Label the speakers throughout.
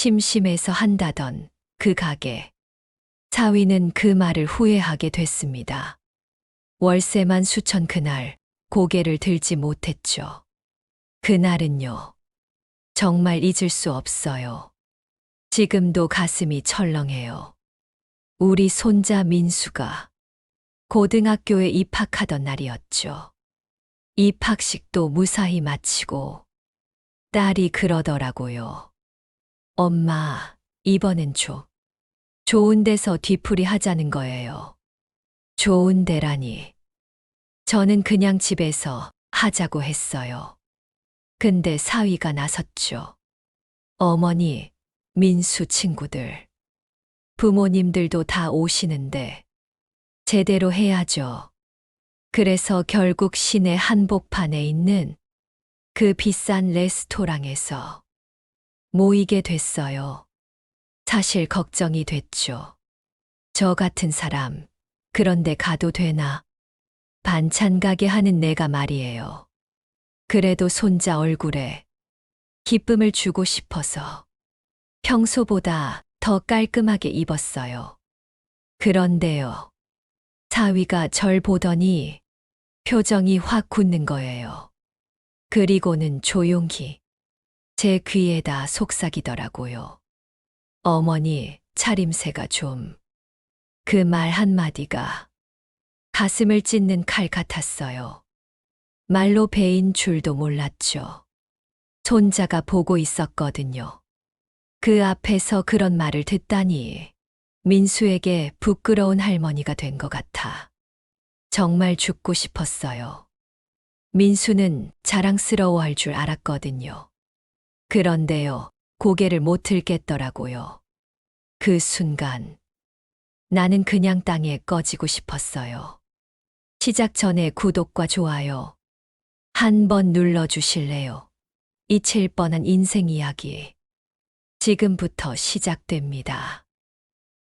Speaker 1: 심심해서 한다던 그 가게. 사위는 그 말을 후회하게 됐습니다. 월세만 수천 그날 고개를 들지 못했죠. 그날은요. 정말 잊을 수 없어요. 지금도 가슴이 철렁해요. 우리 손자 민수가 고등학교에 입학하던 날이었죠. 입학식도 무사히 마치고 딸이 그러더라고요. 엄마, 이번엔 좋은 데서 뒤풀이 하자는 거예요. 좋은 데라니. 저는 그냥 집에서 하자고 했어요. 근데 사위가 나섰죠. 어머니, 민수 친구들, 부모님들도 다 오시는데 제대로 해야죠. 그래서 결국 시내 한복판에 있는 그 비싼 레스토랑에서 모이게 됐어요. 사실 걱정이 됐죠. 저 같은 사람, 그런데 가도 되나? 반찬 가게 하는 내가 말이에요. 그래도 손자 얼굴에 기쁨을 주고 싶어서 평소보다 더 깔끔하게 입었어요. 그런데요. 사위가 절 보더니 표정이 확 굳는 거예요. 그리고는 조용히 제 귀에다 속삭이더라고요. 어머니, 차림새가 좀. 그 말 한마디가 가슴을 찢는 칼 같았어요. 말로 베인 줄도 몰랐죠. 손자가 보고 있었거든요. 그 앞에서 그런 말을 듣다니 민수에게 부끄러운 할머니가 된 것 같아. 정말 죽고 싶었어요. 민수는 자랑스러워할 줄 알았거든요. 그런데요, 고개를 못 들겠더라고요. 그 순간 나는 그냥 땅에 꺼지고 싶었어요. 시작 전에 구독과 좋아요 한번 눌러주실래요? 잊힐 뻔한 인생 이야기. 지금부터 시작됩니다.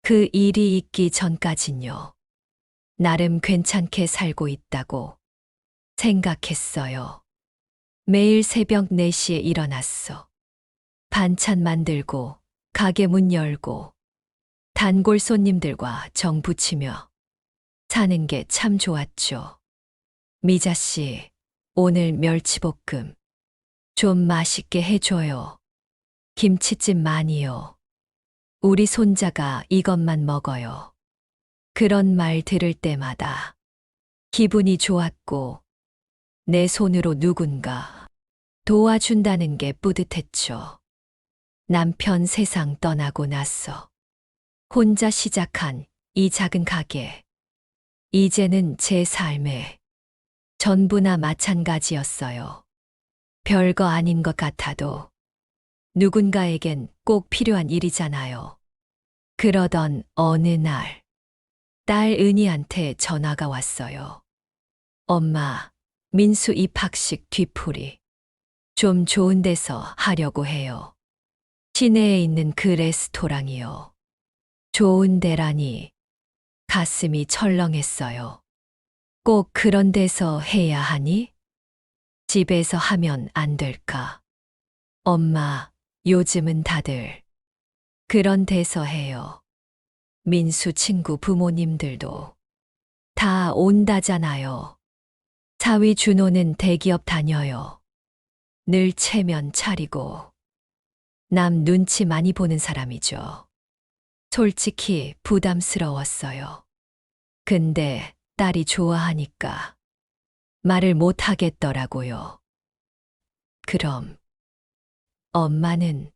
Speaker 1: 그 일이 있기 전까진요. 나름 괜찮게 살고 있다고 생각했어요. 매일 새벽 4시에 일어났어. 반찬 만들고, 가게 문 열고, 단골 손님들과 정 붙이며 사는 게 참 좋았죠. 미자 씨, 오늘 멸치볶음 좀 맛있게 해줘요. 김치찜 많이요. 우리 손자가 이것만 먹어요. 그런 말 들을 때마다 기분이 좋았고 내 손으로 누군가 도와준다는 게 뿌듯했죠. 남편 세상 떠나고 나서 혼자 시작한 이 작은 가게. 이제는 제 삶의 전부나 마찬가지였어요. 별거 아닌 것 같아도 누군가에겐 꼭 필요한 일이잖아요. 그러던 어느 날, 딸 은희한테 전화가 왔어요. 엄마, 민수 입학식 뒤풀이 좀 좋은 데서 하려고 해요. 시내에 있는 그 레스토랑이요. 좋은 데라니 가슴이 철렁했어요. 꼭 그런 데서 해야 하니? 집에서 하면 안 될까? 엄마, 요즘은 다들 그런 데서 해요. 민수 친구 부모님들도 다 온다잖아요. 사위 준호는 대기업 다녀요. 늘 체면 차리고 남 눈치 많이 보는 사람이죠. 솔직히 부담스러웠어요. 근데 딸이 좋아하니까 말을 못 하겠더라고요. 그럼 엄마는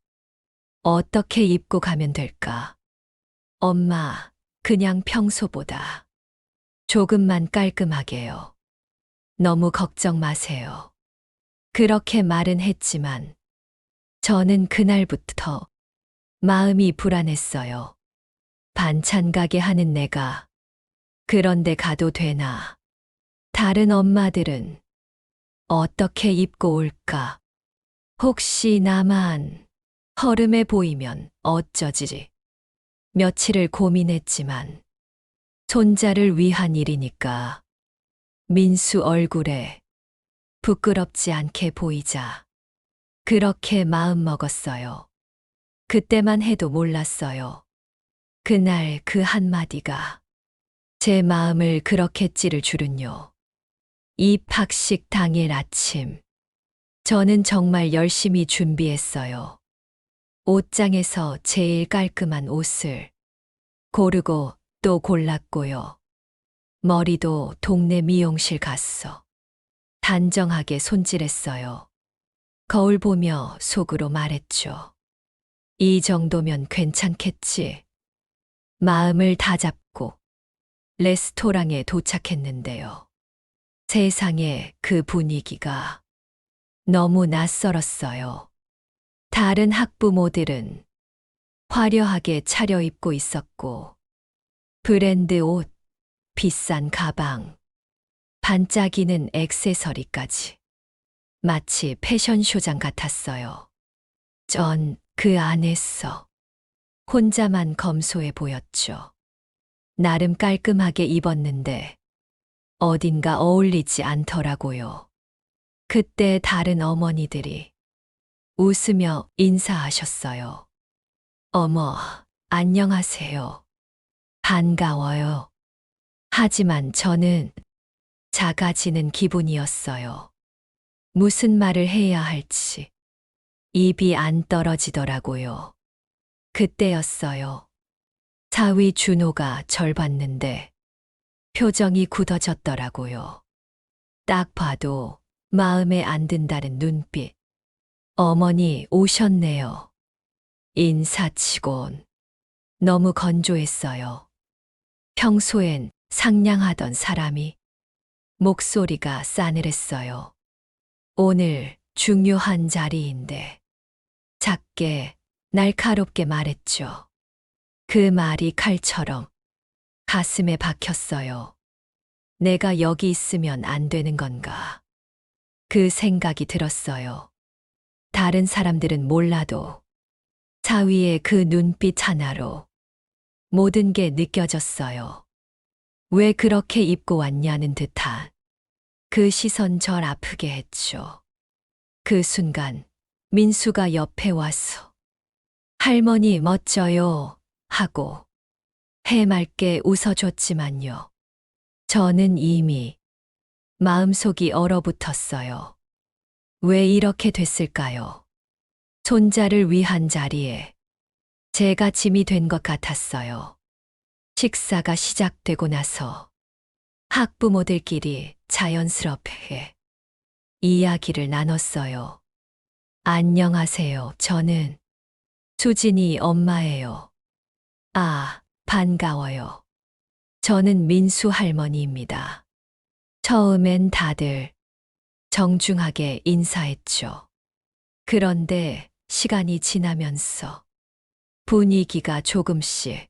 Speaker 1: 어떻게 입고 가면 될까? 엄마, 그냥 평소보다 조금만 깔끔하게요. 너무 걱정 마세요. 그렇게 말은 했지만 저는 그날부터 마음이 불안했어요. 반찬 가게 하는 내가 그런데 가도 되나? 다른 엄마들은 어떻게 입고 올까? 혹시 나만 허름해 보이면 어쩌지? 며칠을 고민했지만 손자를 위한 일이니까 민수 얼굴에 부끄럽지 않게 보이자 그렇게 마음 먹었어요. 그때만 해도 몰랐어요. 그날 그 한마디가 제 마음을 그렇게 찌를 줄은요. 입학식 당일 아침, 저는 정말 열심히 준비했어요. 옷장에서 제일 깔끔한 옷을 고르고 또 골랐고요. 머리도 동네 미용실 갔어. 단정하게 손질했어요. 거울 보며 속으로 말했죠. 이 정도면 괜찮겠지. 마음을 다잡고 레스토랑에 도착했는데요. 세상에 그 분위기가 너무 낯설었어요. 다른 학부모들은 화려하게 차려입고 있었고, 브랜드 옷, 비싼 가방, 반짝이는 액세서리까지. 마치 패션쇼장 같았어요. 전 그 안에서 혼자만 검소해 보였죠. 나름 깔끔하게 입었는데 어딘가 어울리지 않더라고요. 그때 다른 어머니들이 웃으며 인사하셨어요. 어머, 안녕하세요. 반가워요. 하지만 저는 작아지는 기분이었어요. 무슨 말을 해야 할지 입이 안 떨어지더라고요. 그때였어요. 사위 준호가 절 봤는데 표정이 굳어졌더라고요. 딱 봐도 마음에 안 든다는 눈빛. 어머니 오셨네요. 인사치곤 너무 건조했어요. 평소엔 상냥하던 사람이 목소리가 싸늘했어요. 오늘 중요한 자리인데 작게 날카롭게 말했죠. 그 말이 칼처럼 가슴에 박혔어요. 내가 여기 있으면 안 되는 건가? 그 생각이 들었어요. 다른 사람들은 몰라도 사위의 그 눈빛 하나로 모든 게 느껴졌어요. 왜 그렇게 입고 왔냐는 듯한 그 시선 절 아프게 했죠. 그 순간 민수가 옆에 와서 할머니 멋져요 하고 해맑게 웃어줬지만요. 저는 이미 마음속이 얼어붙었어요. 왜 이렇게 됐을까요? 손자를 위한 자리에 제가 짐이 된 것 같았어요. 식사가 시작되고 나서 학부모들끼리 자연스럽게 이야기를 나눴어요. 안녕하세요. 저는 수진이 엄마예요. 아, 반가워요. 저는 민수 할머니입니다. 처음엔 다들 정중하게 인사했죠. 그런데 시간이 지나면서 분위기가 조금씩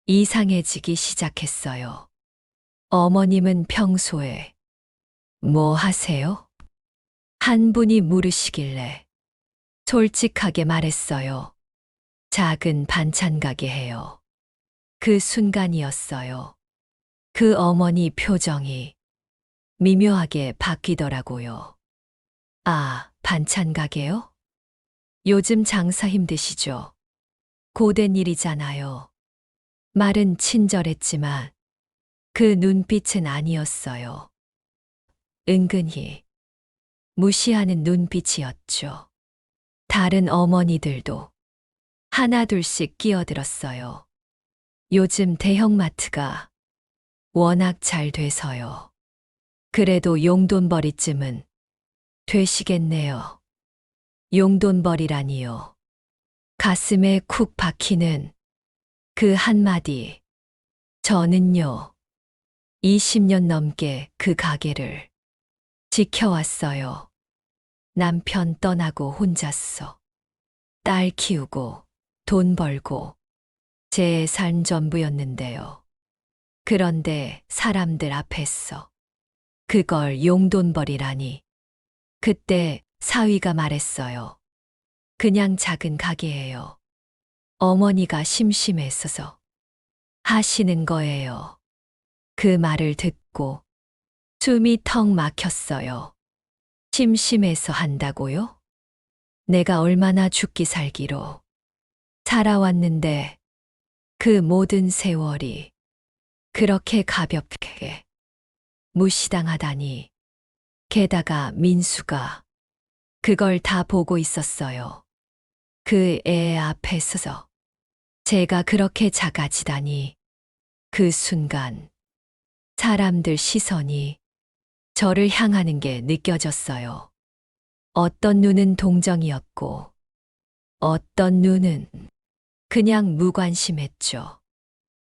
Speaker 1: 이상해지기 시작했어요. 어머님은 평소에 뭐 하세요? 한 분이 물으시길래 솔직하게 말했어요. 작은 반찬 가게 해요. 그 순간이었어요. 그 어머니 표정이 미묘하게 바뀌더라고요. 아, 반찬 가게요? 요즘 장사 힘드시죠? 고된 일이잖아요. 말은 친절했지만 그 눈빛은 아니었어요. 은근히 무시하는 눈빛이었죠. 다른 어머니들도 하나둘씩 끼어들었어요. 요즘 대형마트가 워낙 잘 돼서요. 그래도 용돈벌이쯤은 되시겠네요. 용돈벌이라니요. 가슴에 쿡 박히는 그 한마디. 저는요, 20년 넘게 그 가게를 지켜왔어요. 남편 떠나고 혼자서 딸 키우고 돈 벌고 제 삶 전부였는데요. 그런데 사람들 앞에서 그걸 용돈벌이라니. 그때 사위가 말했어요. 그냥 작은 가게예요. 어머니가 심심했어서 하시는 거예요. 그 말을 듣고 숨이 턱 막혔어요. 심심해서 한다고요? 내가 얼마나 죽기 살기로 살아왔는데 그 모든 세월이 그렇게 가볍게 무시당하다니. 게다가 민수가 그걸 다 보고 있었어요. 그 애 앞에서 제가 그렇게 작아지다니. 그 순간 사람들 시선이 저를 향하는 게 느껴졌어요. 어떤 눈은 동정이었고 어떤 눈은 그냥 무관심했죠.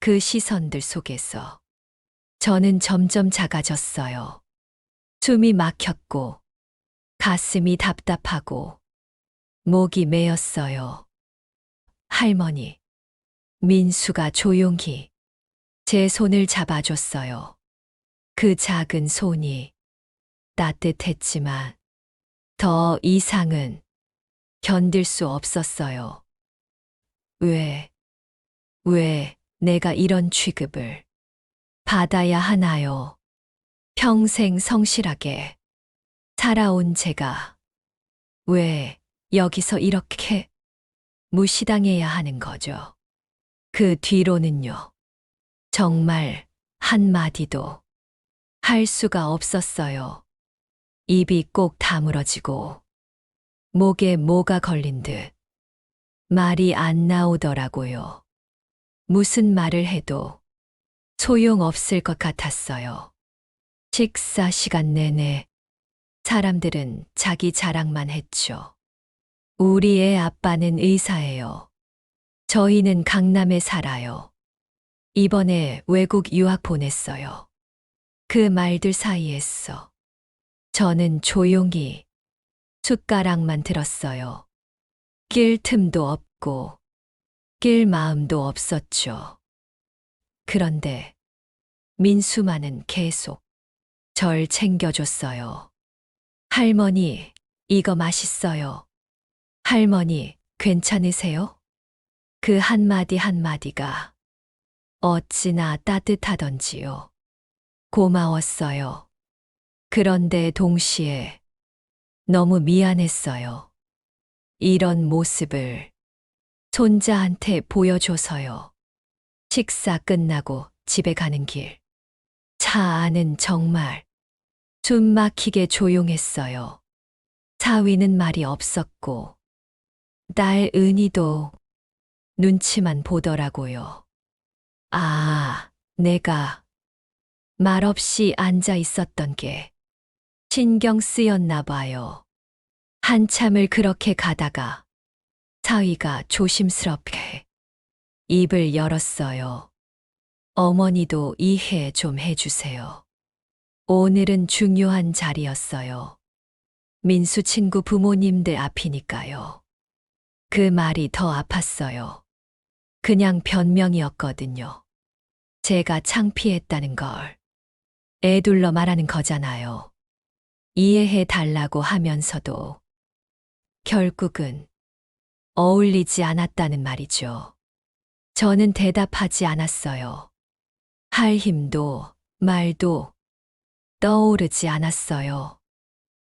Speaker 1: 그 시선들 속에서 저는 점점 작아졌어요. 숨이 막혔고 가슴이 답답하고 목이 메었어요. 할머니, 민수가 조용히 제 손을 잡아줬어요. 그 작은 손이 따뜻했지만 더 이상은 견딜 수 없었어요. 왜 내가 이런 취급을 받아야 하나요? 평생 성실하게 살아온 제가 왜 여기서 이렇게 무시당해야 하는 거죠? 그 뒤로는요, 정말 한마디도 할 수가 없었어요. 입이 꼭 다물어지고 목에 뭐가 걸린 듯 말이 안 나오더라고요. 무슨 말을 해도 소용없을 것 같았어요. 식사 시간 내내 사람들은 자기 자랑만 했죠. 우리 애 아빠는 의사예요. 저희는 강남에 살아요. 이번에 외국 유학 보냈어요. 그 말들 사이에서 저는 조용히 숟가락만 들었어요. 낄 틈도 없고 낄 마음도 없었죠. 그런데 민수만은 계속 절 챙겨줬어요. 할머니, 이거 맛있어요. 할머니, 괜찮으세요? 그 한마디 한마디가 어찌나 따뜻하던지요. 고마웠어요. 그런데 동시에 너무 미안했어요. 이런 모습을 손자한테 보여줘서요. 식사 끝나고 집에 가는 길. 차 안은 정말 숨 막히게 조용했어요. 사위는 말이 없었고 딸 은희도 눈치만 보더라고요. 아, 내가 말없이 앉아 있었던 게 신경 쓰였나 봐요. 한참을 그렇게 가다가 사위가 조심스럽게 입을 열었어요. 어머니도 이해 좀 해주세요. 오늘은 중요한 자리였어요. 민수 친구 부모님들 앞이니까요. 그 말이 더 아팠어요. 그냥 변명이었거든요. 제가 창피했다는 걸 애둘러 말하는 거잖아요. 이해해 달라고 하면서도 결국은 어울리지 않았다는 말이죠. 저는 대답하지 않았어요. 할 힘도 말도 떠오르지 않았어요.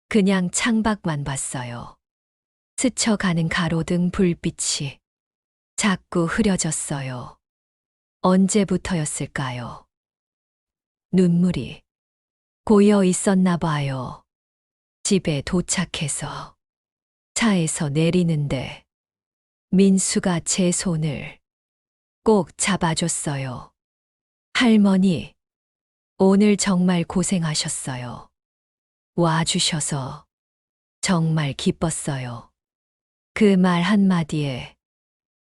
Speaker 1: 그냥 창밖만 봤어요. 스쳐가는 가로등 불빛이 자꾸 흐려졌어요. 언제부터였을까요? 눈물이 고여 있었나 봐요. 집에 도착해서 차에서 내리는데 민수가 제 손을 꼭 잡아줬어요. 할머니, 오늘 정말 고생하셨어요. 와주셔서 정말 기뻤어요. 그 말 한마디에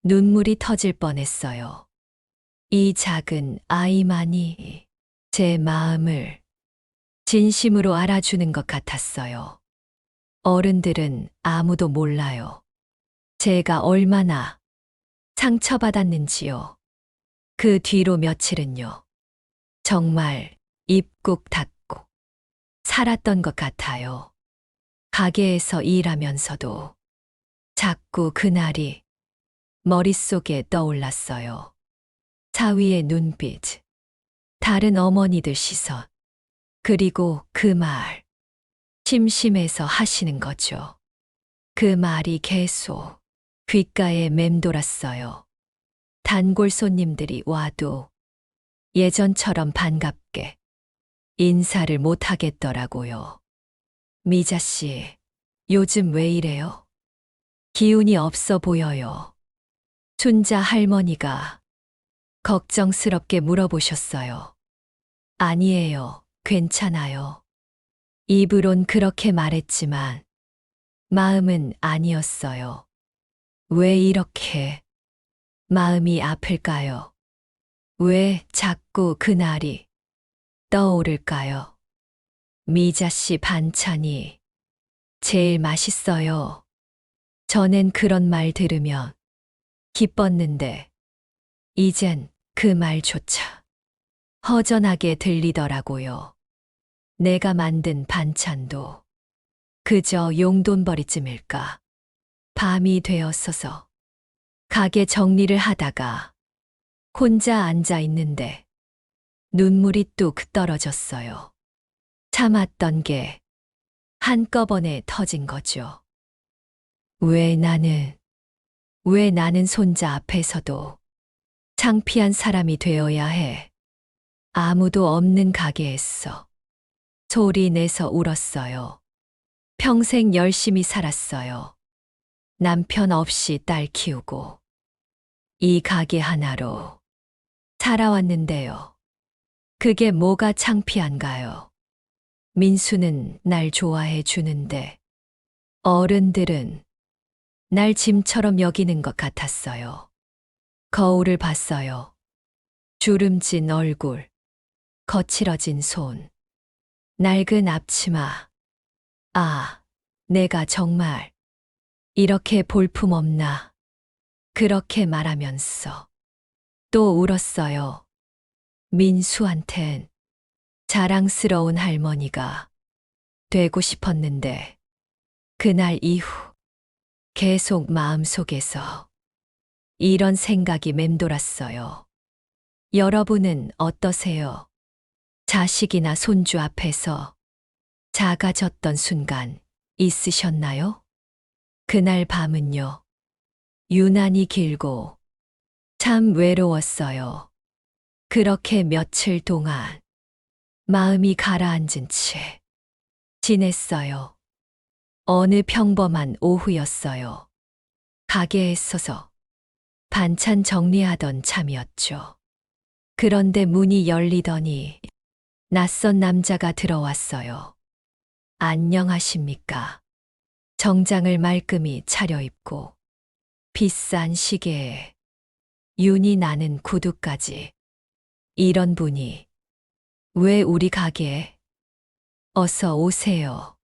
Speaker 1: 눈물이 터질 뻔했어요. 이 작은 아이만이 제 마음을 진심으로 알아주는 것 같았어요. 어른들은 아무도 몰라요. 제가 얼마나 상처받았는지요. 그 뒤로 며칠은요. 정말 입 꾹 닫고 살았던 것 같아요. 가게에서 일하면서도 자꾸 그날이 머릿속에 떠올랐어요. 사위의 눈빛, 다른 어머니들 시선, 그리고 그 말, 심심해서 하시는 거죠. 그 말이 계속 귓가에 맴돌았어요. 단골 손님들이 와도 예전처럼 반갑게 인사를 못 하겠더라고요. 미자 씨, 요즘 왜 이래요? 기운이 없어 보여요. 춘자 할머니가 걱정스럽게 물어보셨어요. 아니에요. 괜찮아요. 입으론 그렇게 말했지만 마음은 아니었어요. 왜 이렇게 마음이 아플까요? 왜 자꾸 그날이 떠오를까요? 미자 씨 반찬이 제일 맛있어요. 전엔 그런 말 들으면 기뻤는데 이젠 그 말조차 허전하게 들리더라고요. 내가 만든 반찬도 그저 용돈벌이쯤일까. 밤이 되었어서 가게 정리를 하다가 혼자 앉아 있는데 눈물이 뚝 떨어졌어요. 참았던 게 한꺼번에 터진 거죠. 왜 나는 손자 앞에서도 창피한 사람이 되어야 해. 아무도 없는 가게에서 소리 내서 울었어요. 평생 열심히 살았어요. 남편 없이 딸 키우고 이 가게 하나로 살아왔는데요. 그게 뭐가 창피한가요? 민수는 날 좋아해 주는데 어른들은 날 짐처럼 여기는 것 같았어요. 거울을 봤어요. 주름진 얼굴, 거칠어진 손, 낡은 앞치마. 아, 내가 정말 이렇게 볼품없나. 그렇게 말하면서 또 울었어요. 민수한텐 자랑스러운 할머니가 되고 싶었는데 그날 이후 계속 마음속에서 이런 생각이 맴돌았어요. 여러분은 어떠세요? 자식이나 손주 앞에서 작아졌던 순간 있으셨나요? 그날 밤은요, 유난히 길고 참 외로웠어요. 그렇게 며칠 동안 마음이 가라앉은 채 지냈어요. 어느 평범한 오후였어요. 가게에 서서 반찬 정리하던 참이었죠. 그런데 문이 열리더니 낯선 남자가 들어왔어요. 안녕하십니까? 정장을 말끔히 차려입고 비싼 시계에 윤이 나는 구두까지. 이런 분이 왜 우리 가게에? 어서 오세요.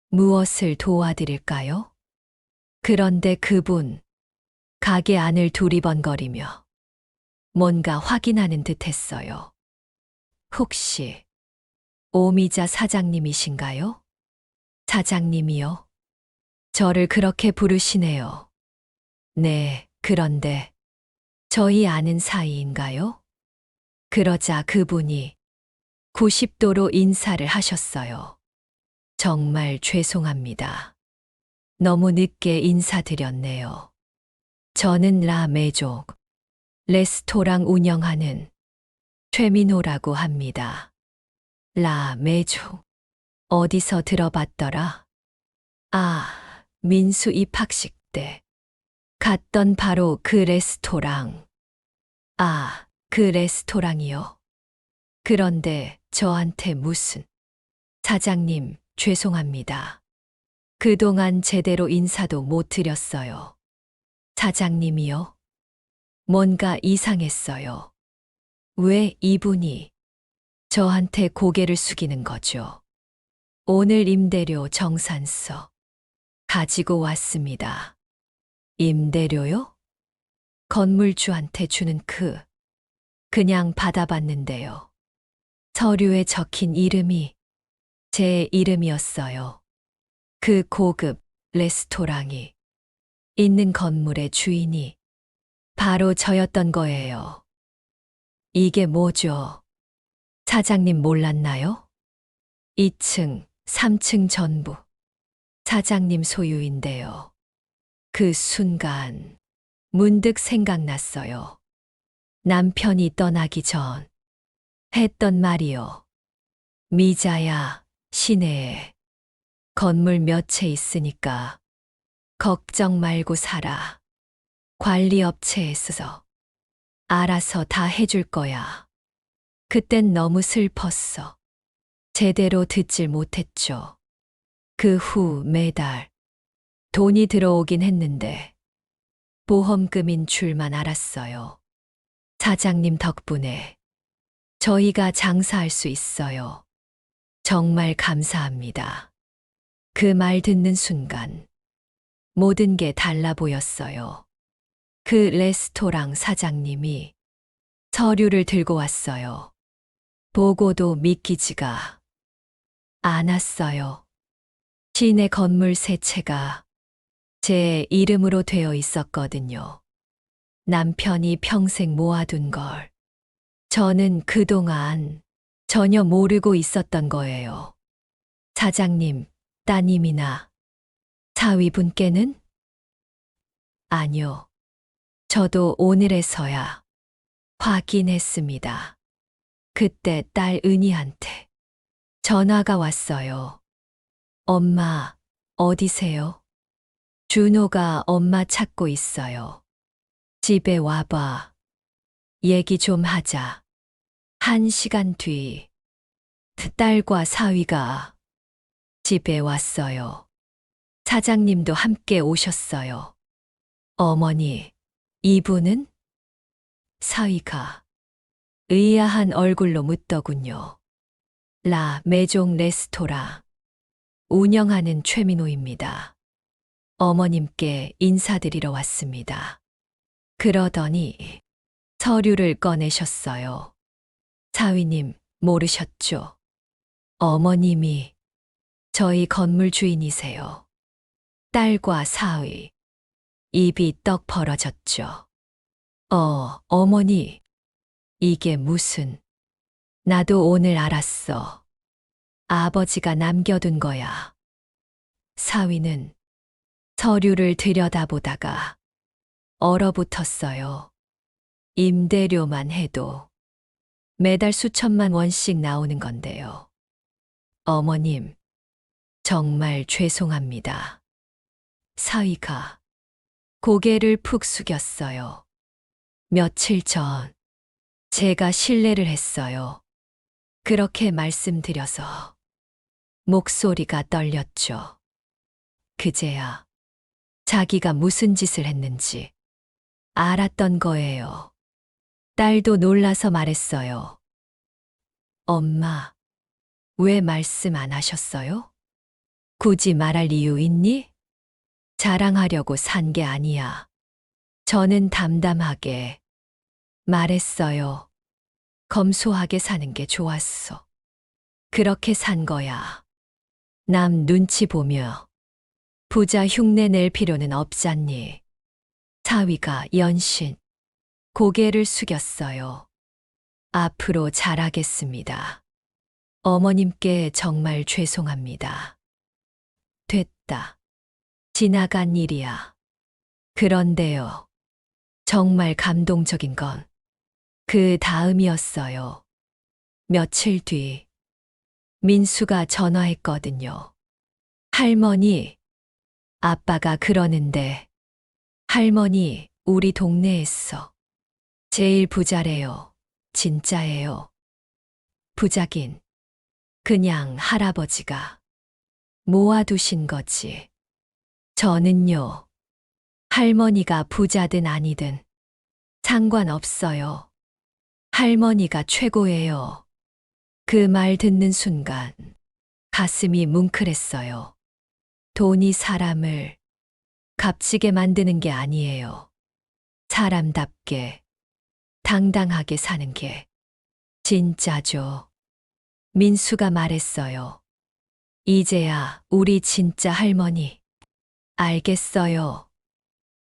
Speaker 1: 무엇을 도와드릴까요? 그런데 그분 가게 안을 두리번거리며 뭔가 확인하는 듯 했어요. 혹시 오미자 사장님이신가요? 사장님이요? 저를 그렇게 부르시네요. 네, 그런데 저희 아는 사이인가요? 그러자 그분이 90도로 인사를 하셨어요. 정말 죄송합니다. 너무 늦게 인사드렸네요. 저는 라메족 레스토랑 운영하는 최민호라고 합니다. 라메족 어디서 들어봤더라? 아, 민수 입학식 때 갔던 바로 그 레스토랑. 아, 그 레스토랑이요. 그런데 저한테 무슨. 사장님, 죄송합니다. 그동안 제대로 인사도 못 드렸어요. 사장님이요? 뭔가 이상했어요. 왜 이분이 저한테 고개를 숙이는 거죠? 오늘 임대료 정산서 가지고 왔습니다. 임대료요? 건물주한테 주는 그냥 받아봤는데요. 서류에 적힌 이름이 제 이름이었어요. 그 고급 레스토랑이 있는 건물의 주인이 바로 저였던 거예요. 이게 뭐죠? 사장님 몰랐나요? 2층, 3층 전부 사장님 소유인데요. 그 순간 문득 생각났어요. 남편이 떠나기 전 했던 말이요. 미자야, 시내에 건물 몇 채 있으니까 걱정 말고 살아. 관리업체에 있어서 알아서 다 해줄 거야. 그땐 너무 슬펐어. 제대로 듣질 못했죠. 그 후 매달 돈이 들어오긴 했는데 보험금인 줄만 알았어요. 사장님 덕분에 저희가 장사할 수 있어요. 정말 감사합니다. 그 말 듣는 순간 모든 게 달라 보였어요. 그 레스토랑 사장님이 서류를 들고 왔어요. 보고도 믿기지가 않았어요. 시내 건물 세 채가 제 이름으로 되어 있었거든요. 남편이 평생 모아둔 걸 저는 그동안 전혀 모르고 있었던 거예요. 사장님, 따님이나 사위분께는? 아니요. 저도 오늘에서야 확인했습니다. 그때 딸 은희한테 전화가 왔어요. 엄마, 어디세요? 준호가 엄마 찾고 있어요. 집에 와봐. 얘기 좀 하자. 1시간 뒤, 딸과 사위가 집에 왔어요. 사장님도 함께 오셨어요. 어머니, 이분은? 사위가 의아한 얼굴로 묻더군요. 라 메종 레스토랑 운영하는 최민호입니다. 어머님께 인사드리러 왔습니다. 그러더니 서류를 꺼내셨어요. 사위님, 모르셨죠? 어머님이 저희 건물 주인이세요. 딸과 사위, 입이 떡 벌어졌죠. 어머니, 이게 무슨, 나도 오늘 알았어. 아버지가 남겨둔 거야. 사위는 서류를 들여다보다가 얼어붙었어요. 임대료만 해도 매달 수천만 원씩 나오는 건데요. 어머님, 정말 죄송합니다. 사위가 고개를 푹 숙였어요. 며칠 전 제가 실례를 했어요. 그렇게 말씀드려서 목소리가 떨렸죠. 그제야 자기가 무슨 짓을 했는지 알았던 거예요. 딸도 놀라서 말했어요. 엄마, 왜 말씀 안 하셨어요? 굳이 말할 이유 있니? 자랑하려고 산 게 아니야. 저는 담담하게 말했어요. 검소하게 사는 게 좋았어. 그렇게 산 거야. 남 눈치 보며 부자 흉내 낼 필요는 없잖니. 사위가 연신 고개를 숙였어요. 앞으로 잘하겠습니다. 어머님께 정말 죄송합니다. 됐다. 지나간 일이야. 그런데요. 정말 감동적인 건 그 다음이었어요. 며칠 뒤 민수가 전화했거든요. 할머니, 아빠가 그러는데 할머니 우리 동네에서 제일 부자래요. 진짜예요. 부자긴 그냥 할아버지가 모아두신 거지. 저는요, 할머니가 부자든 아니든 상관없어요. 할머니가 최고예요. 그 말 듣는 순간 가슴이 뭉클했어요. 돈이 사람을 값지게 만드는 게 아니에요. 사람답게 당당하게 사는 게 진짜죠. 민수가 말했어요. 이제야 우리 진짜 할머니 알겠어요.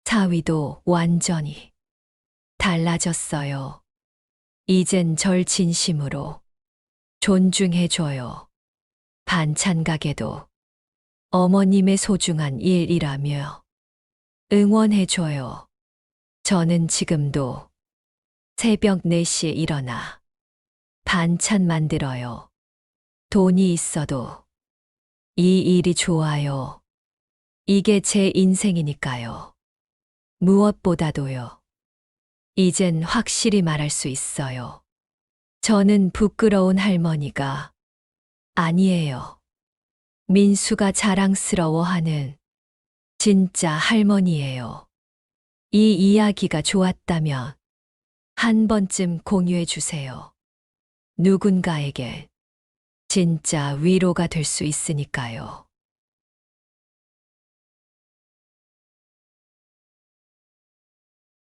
Speaker 1: 사위도 완전히 달라졌어요. 이젠 절 진심으로 존중해줘요. 반찬 가게도 어머님의 소중한 일이라며 응원해줘요. 저는 지금도 새벽 4시에 일어나 반찬 만들어요. 돈이 있어도 이 일이 좋아요. 이게 제 인생이니까요. 무엇보다도요. 이젠 확실히 말할 수 있어요. 저는 부끄러운 할머니가 아니에요. 민수가 자랑스러워하는 진짜 할머니예요. 이 이야기가 좋았다면 한 번쯤 공유해 주세요. 누군가에게 진짜 위로가 될 수 있으니까요.